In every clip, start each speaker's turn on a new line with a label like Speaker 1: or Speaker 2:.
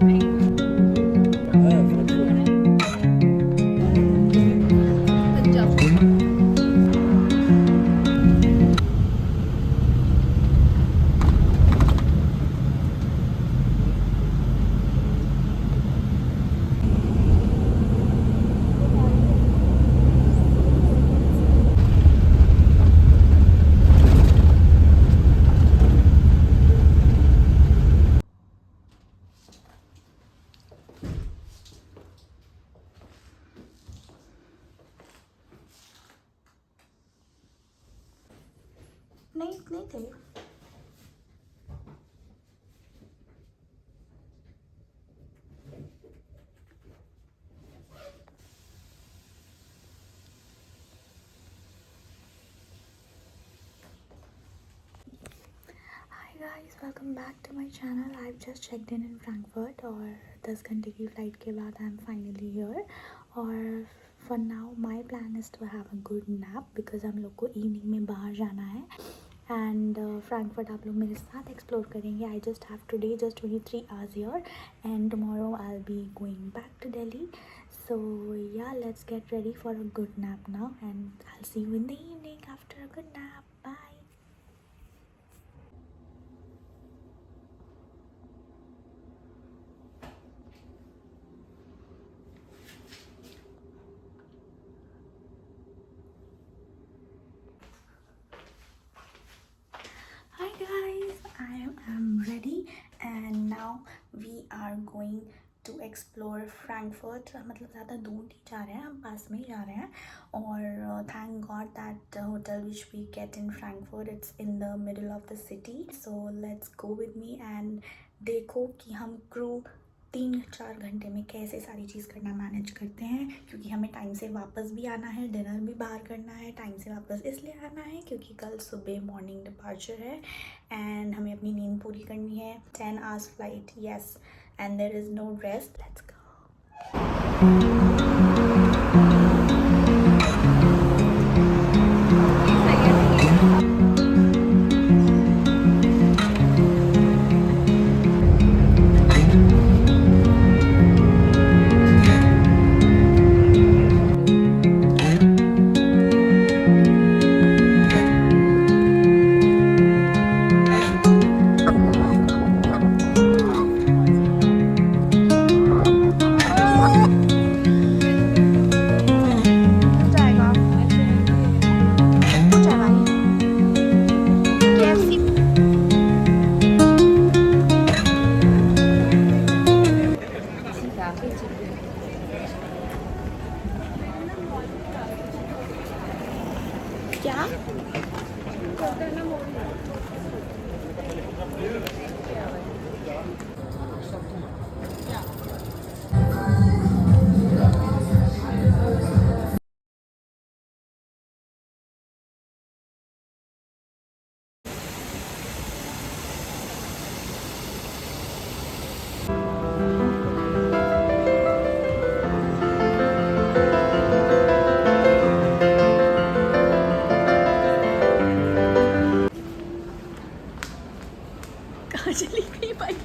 Speaker 1: नहीं नहीं थे। Hi guys, welcome back to my channel. I've just checked in Frankfurt और 10 घंटे की फ़्लाइट के बाद I'm finally here. और for now my plan is to have a good nap because हम लोग को evening में बाहर जाना है. And Frankfurt आप लोग मेरे साथ explore करेंगे. I just have today just 23 hours here and tomorrow I'll be going back to Delhi. So yeah, let's get ready for a good nap now and I'll see you in the evening after a good nap. Bye. Hi guys, I am ready and now we are going to explore Frankfurt. मतलब ज़्यादा दूर नहीं जा रहे हैं, हम पास में ही जा रहे हैं. और thank God that the hotel which we get in Frankfurt, it's in the middle of the city. So let's go with me and देखो कि हम क्रू 3-4 घंटे में कैसे सारी चीज़ करना मैनेज करते हैं, क्योंकि हमें टाइम से वापस भी आना है, डिनर भी बाहर करना है. टाइम से वापस इसलिए आना है क्योंकि कल सुबह मॉर्निंग डिपार्चर है एंड हमें अपनी नींद पूरी करनी है. 10 hours flight, yes, and there is no rest. Let's go. क्या कहाँ चली गई भाई.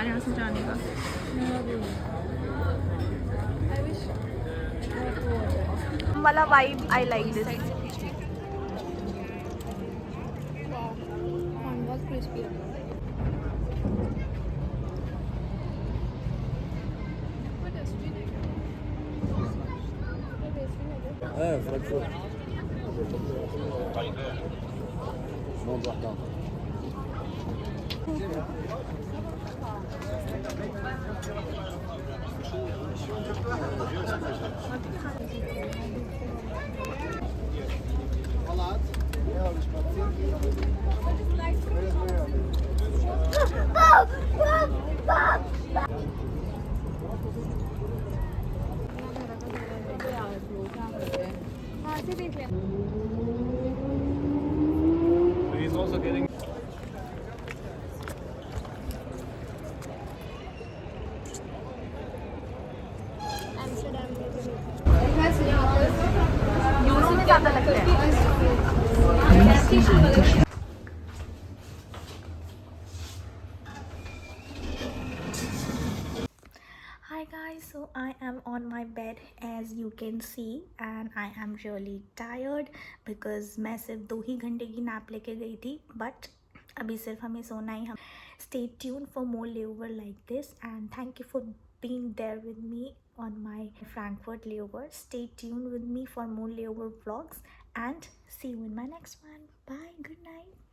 Speaker 2: यार यहाँ से जाने का। वाला वाइब आई लाइक दिस। बहुत क्रिस्पी है।
Speaker 3: Frankfurt. Mond wacht dan. He's also getting.
Speaker 2: ज़्यादा लगता है।
Speaker 1: Hi guys, so I am on my bed as you can see and I am really tired because मैं सिर्फ 2 ही घंटे की नैप लेके गई थी but अभी सिर्फ हमें सोना ही हम stay tuned for more layover like this and thank you for being there with me on my Frankfurt layover. Stay tuned with me for more layover vlogs and see you in my next one. Bye, good night.